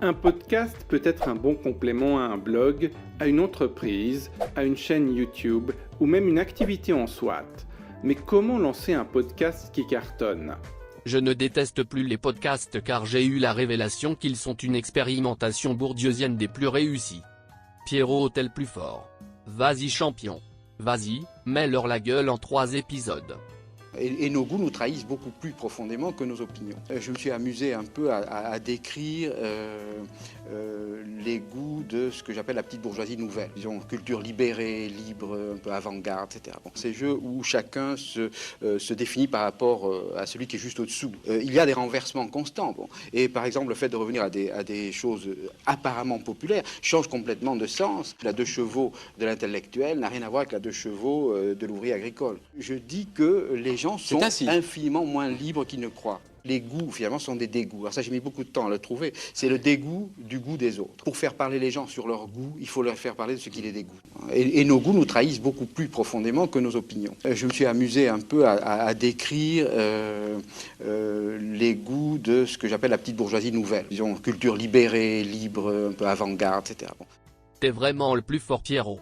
Un podcast peut être un bon complément à un blog, à une entreprise, à une chaîne YouTube ou même une activité en soi. Mais comment lancer un podcast qui cartonne ? Je ne déteste plus les podcasts car j'ai eu la révélation qu'ils sont une expérimentation bourdieusienne des plus réussies. Pierrot tel plus fort. Vas-y champion. Vas-y, mets-leur la gueule en 3 épisodes. Et nos goûts nous trahissent beaucoup plus profondément que nos opinions. Je me suis amusé un peu à décrire les goûts de ce que j'appelle la petite bourgeoisie nouvelle. Disons, culture libérée, libre, un peu avant-garde, etc. Bon, ces jeux où chacun se définit par rapport à celui qui est juste au-dessous. Il y a des renversements constants. Bon. Et par exemple, le fait de revenir à des choses apparemment populaires change complètement de sens. La 2 chevaux de l'intellectuel n'a rien à voir avec la 2 chevaux de l'ouvrier agricole. Je dis que les gens sont infiniment moins libres qu'ils ne croient. Les goûts, finalement, sont des dégoûts. Alors ça, j'ai mis beaucoup de temps à le trouver. C'est le dégoût du goût des autres. Pour faire parler les gens sur leur goût, il faut leur faire parler de ce qui les dégoûte. Et nos goûts nous trahissent beaucoup plus profondément que nos opinions. Je me suis amusé un peu à décrire les goûts de ce que j'appelle la petite bourgeoisie nouvelle. Disons, culture libérée, libre, un peu avant-garde, etc. Bon. T'es vraiment le plus fort Pierrot.